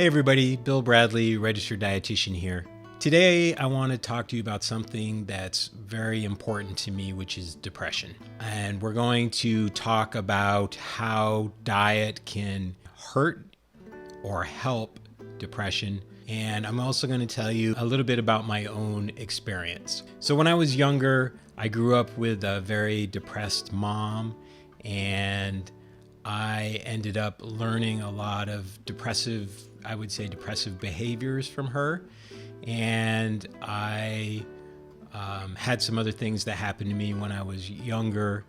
Hey everybody, Bill Bradley, registered dietitian here. Today I want to talk to you about something that's very important to me, which is depression. And we're going to talk about how diet can hurt or help depression. And I'm also going to tell you a little bit about my own experience. So when I was younger, I grew up with a very depressed mom, and I ended up learning a lot of depressive behaviors from her. And I had some other things that happened to me when I was younger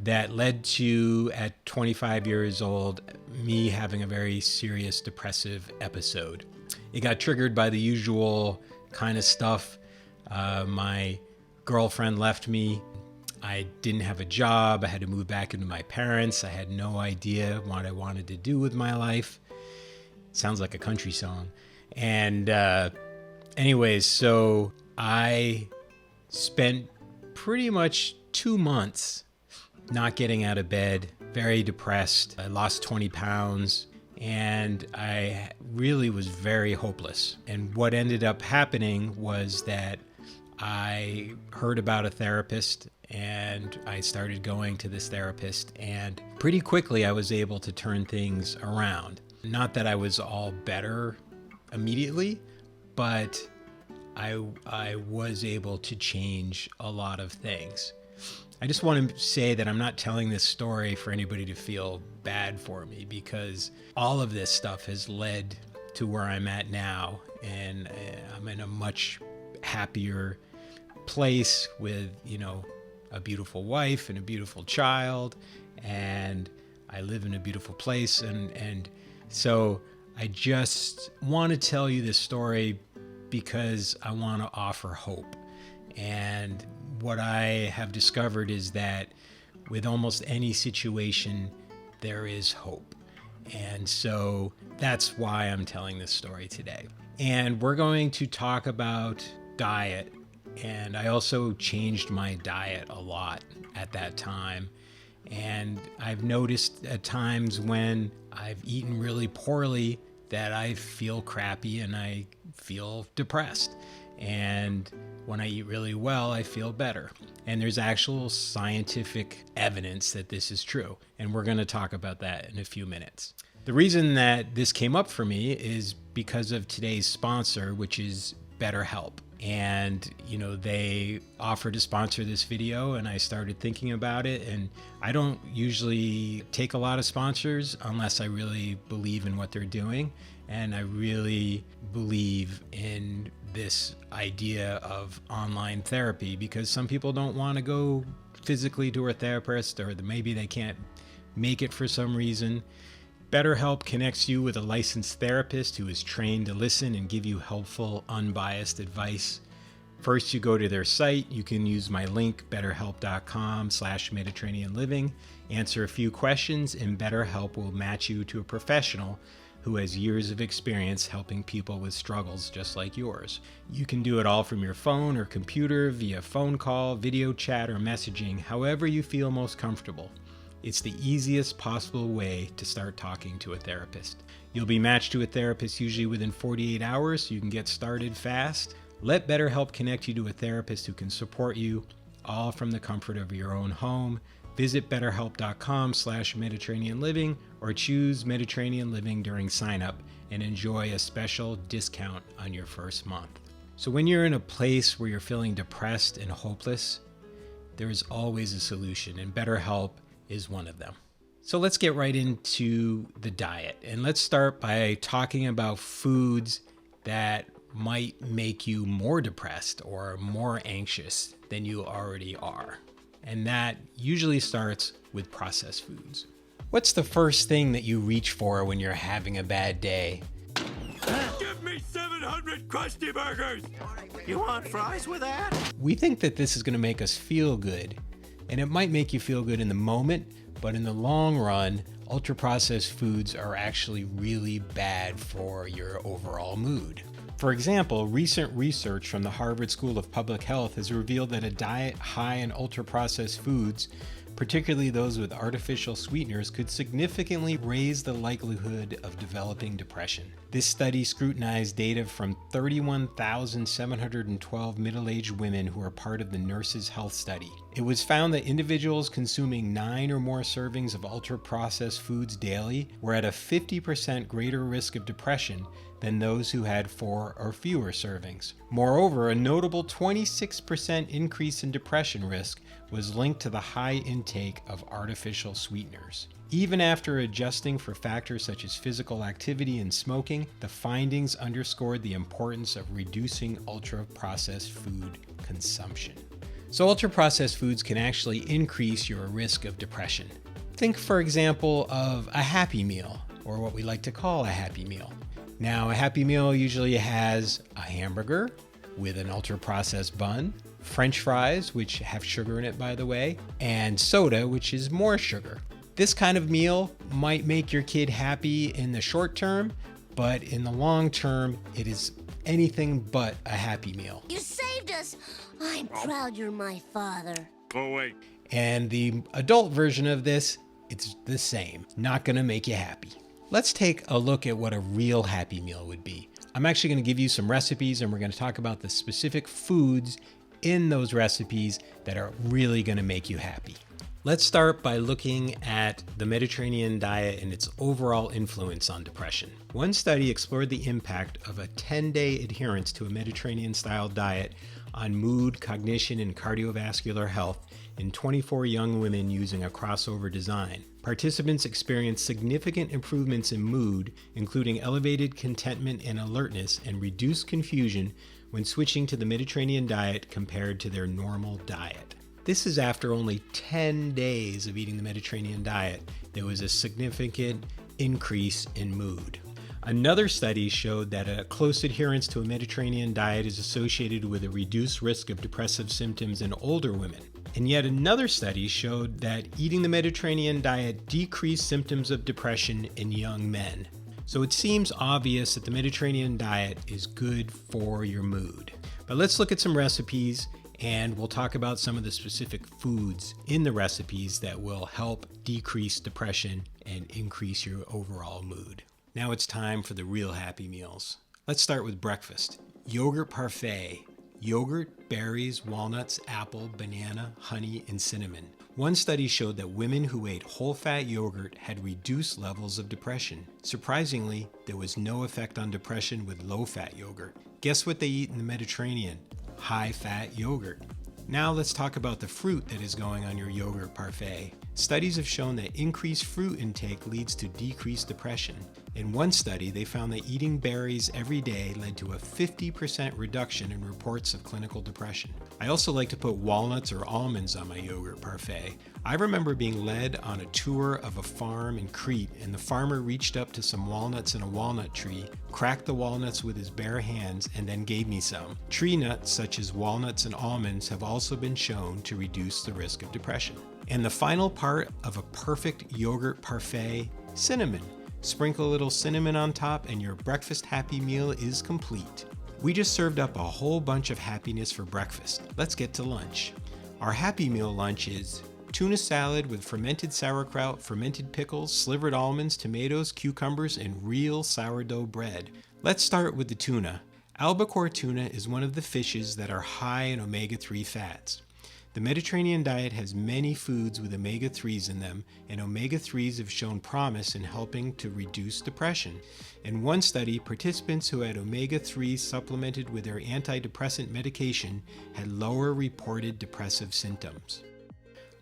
that led to, at 25 years old, me having a very serious depressive episode. It got triggered by the usual kind of stuff. My girlfriend left me. I didn't have a job. I had to move back into my parents. I had no idea what I wanted to do with my life. Sounds like a country song. And anyways, so I spent pretty much 2 months not getting out of bed, very depressed. I lost 20 pounds and I really was very hopeless. And what ended up happening was that I heard about a therapist and I started going to this therapist, and pretty quickly I was able to turn things around. Not that I was all better immediately, but I was able to change a lot of things. I just want to say that I'm not telling this story for anybody to feel bad for me, because all of this stuff has led to where I'm at now, and I'm in a much happier place with, a beautiful wife and a beautiful child, and I live in a beautiful place. And so I just want to tell you this story because I want to offer hope. And what I have discovered is that with almost any situation, there is hope. And so that's why I'm telling this story today. And we're going to talk about diet. And I also changed my diet a lot at that time. And I've noticed at times when I've eaten really poorly that I feel crappy and I feel depressed. And when I eat really well, I feel better. And there's actual scientific evidence that this is true. And we're going to talk about that in a few minutes. The reason that this came up for me is because of today's sponsor, which is BetterHelp. And, they offered to sponsor this video, and I started thinking about it. And I don't usually take a lot of sponsors unless I really believe in what they're doing. And I really believe in this idea of online therapy, because some people don't want to go physically to a therapist, or maybe they can't make it for some reason. BetterHelp connects you with a licensed therapist who is trained to listen and give you helpful, unbiased advice. First, you go to their site. You can use my link, betterhelp.com/mediterraneanliving. Answer a few questions, and BetterHelp will match you to a professional who has years of experience helping people with struggles just like yours. You can do it all from your phone or computer, via phone call, video chat, or messaging, however you feel most comfortable. It's the easiest possible way to start talking to a therapist. You'll be matched to a therapist usually within 48 hours, so you can get started fast. Let BetterHelp connect you to a therapist who can support you, all from the comfort of your own home. Visit betterhelp.com/mediterraneanliving or choose Mediterranean Living during sign up and enjoy a special discount on your first month. So when you're in a place where you're feeling depressed and hopeless, there is always a solution, and BetterHelp is one of them. So let's get right into the diet. And let's start by talking about foods that might make you more depressed or more anxious than you already are. And that usually starts with processed foods. What's the first thing that you reach for when you're having a bad day? Give me 700 Krusty Burgers! You want fries with that? We think that this is going to make us feel good. And it might make you feel good in the moment, but in the long run, ultra-processed foods are actually really bad for your overall mood. For example, recent research from the Harvard School of Public Health has revealed that a diet high in ultra-processed foods particularly those with artificial sweeteners, could significantly raise the likelihood of developing depression. This study scrutinized data from 31,712 middle-aged women who are part of the Nurses' Health Study. It was found that individuals consuming 9 or more servings of ultra-processed foods daily were at a 50% greater risk of depression than those who had 4 or fewer servings. Moreover, a notable 26% increase in depression risk was linked to the high intake of artificial sweeteners. Even after adjusting for factors such as physical activity and smoking, the findings underscored the importance of reducing ultra-processed food consumption. So ultra-processed foods can actually increase your risk of depression. Think, for example, of a Happy Meal, or what we like to call a Happy Meal. Now, a Happy Meal usually has a hamburger with an ultra-processed bun, French fries, which have sugar in it, by the way, and soda, which is more sugar. This kind of meal might make your kid happy in the short term, but in the long term, it is anything but a happy meal. You saved us! I'm proud you're my father. Go away. And the adult version of this, it's the same. Not gonna make you happy. Let's take a look at what a real Happy Meal would be. I'm actually gonna give you some recipes, and we're gonna talk about the specific foods in those recipes that are really gonna make you happy. Let's start by looking at the Mediterranean diet and its overall influence on depression. One study explored the impact of a 10-day adherence to a Mediterranean-style diet on mood, cognition, and cardiovascular health in 24 young women using a crossover design. Participants experienced significant improvements in mood, including elevated contentment and alertness, and reduced confusion when switching to the Mediterranean diet compared to their normal diet. This is after only 10 days of eating the Mediterranean diet. There was a significant increase in mood. Another study showed that a close adherence to a Mediterranean diet is associated with a reduced risk of depressive symptoms in older women. And yet another study showed that eating the Mediterranean diet decreased symptoms of depression in young men. So it seems obvious that the Mediterranean diet is good for your mood. But let's look at some recipes, and we'll talk about some of the specific foods in the recipes that will help decrease depression and increase your overall mood. Now it's time for the real happy meals. Let's start with breakfast. Yogurt parfait. Yogurt, berries, walnuts, apple, banana, honey, and cinnamon. One study showed that women who ate whole-fat yogurt had reduced levels of depression. Surprisingly, there was no effect on depression with low-fat yogurt. Guess what they eat in the Mediterranean? High-fat yogurt. Now let's talk about the fruit that is going on your yogurt parfait. Studies have shown that increased fruit intake leads to decreased depression. In one study, they found that eating berries every day led to a 50% reduction in reports of clinical depression. I also like to put walnuts or almonds on my yogurt parfait. I remember being led on a tour of a farm in Crete, and the farmer reached up to some walnuts in a walnut tree, cracked the walnuts with his bare hands, and then gave me some. Tree nuts such as walnuts and almonds have also been shown to reduce the risk of depression. And the final part of a perfect yogurt parfait, cinnamon. Sprinkle a little cinnamon on top and your breakfast happy meal is complete. We just served up a whole bunch of happiness for breakfast. Let's get to lunch. Our happy meal lunch is tuna salad with fermented sauerkraut, fermented pickles, slivered almonds, tomatoes, cucumbers, and real sourdough bread. Let's start with the tuna. Albacore tuna is one of the fishes that are high in omega-3 fats. The Mediterranean diet has many foods with omega-3s in them, and omega-3s have shown promise in helping to reduce depression. In one study, participants who had omega-3s supplemented with their antidepressant medication had lower reported depressive symptoms.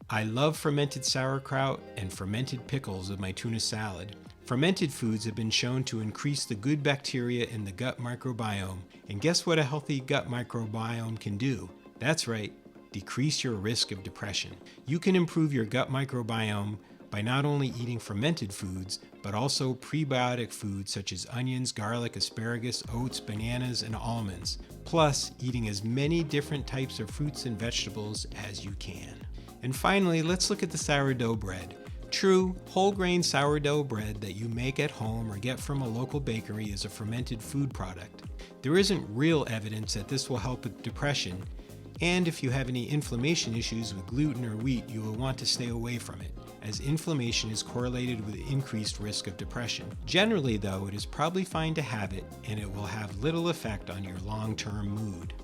I love fermented sauerkraut and fermented pickles with my tuna salad. Fermented foods have been shown to increase the good bacteria in the gut microbiome, and guess what a healthy gut microbiome can do? That's right. Decrease your risk of depression. You can improve your gut microbiome by not only eating fermented foods, but also prebiotic foods such as onions, garlic, asparagus, oats, bananas, and almonds, plus eating as many different types of fruits and vegetables as you can. And finally, let's look at the sourdough bread. True, whole grain sourdough bread that you make at home or get from a local bakery is a fermented food product. There isn't real evidence that this will help with depression, And if you have any inflammation issues with gluten or wheat, you will want to stay away from it, as inflammation is correlated with increased risk of depression. Generally, though, it is probably fine to have it, and it will have little effect on your long-term mood.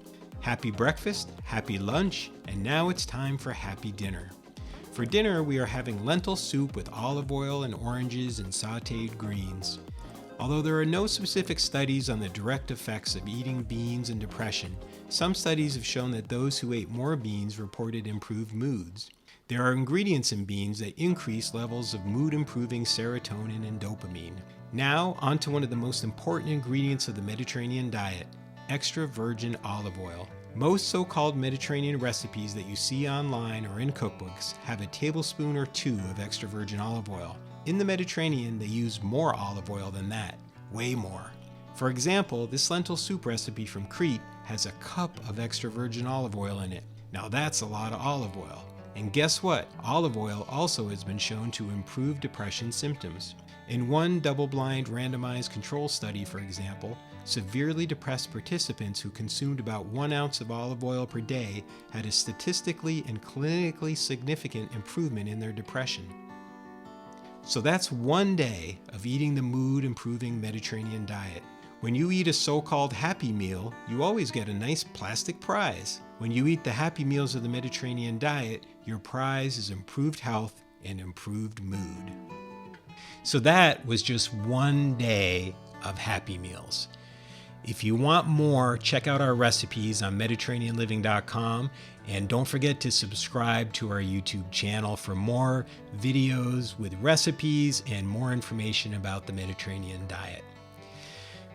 Happy breakfast, happy lunch, and now it's time for happy dinner. For dinner, we are having lentil soup with olive oil and oranges and sautéed greens. Although there are no specific studies on the direct effects of eating beans and depression, some studies have shown that those who ate more beans reported improved moods. There are ingredients in beans that increase levels of mood-improving serotonin and dopamine. Now, on to one of the most important ingredients of the Mediterranean diet, extra virgin olive oil. Most so-called Mediterranean recipes that you see online or in cookbooks have a tablespoon or 2 of extra virgin olive oil. In the Mediterranean, they use more olive oil than that, way more. For example, this lentil soup recipe from Crete has a cup of extra virgin olive oil in it. Now that's a lot of olive oil. And guess what? Olive oil also has been shown to improve depression symptoms. In one double-blind randomized control study, for example, severely depressed participants who consumed about 1 ounce of olive oil per day had a statistically and clinically significant improvement in their depression. So that's one day of eating the mood-improving Mediterranean diet. When you eat a so-called Happy Meal, you always get a nice plastic prize. When you eat the Happy Meals of the Mediterranean diet, your prize is improved health and improved mood. So that was just one day of Happy Meals. If you want more, check out our recipes on mediterraneanliving.com, and don't forget to subscribe to our YouTube channel for more videos with recipes and more information about the Mediterranean diet.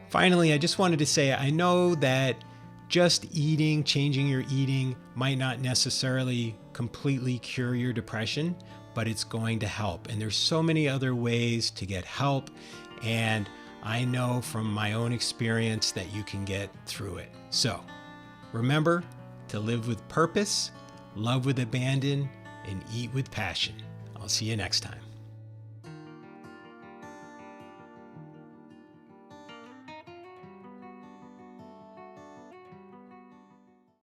Finally, I just wanted to say, I know that just eating, changing your eating might not necessarily completely cure your depression, but it's going to help. And there's so many other ways to get help, and I know from my own experience that you can get through it. So remember to live with purpose, love with abandon, and eat with passion. I'll see you next time.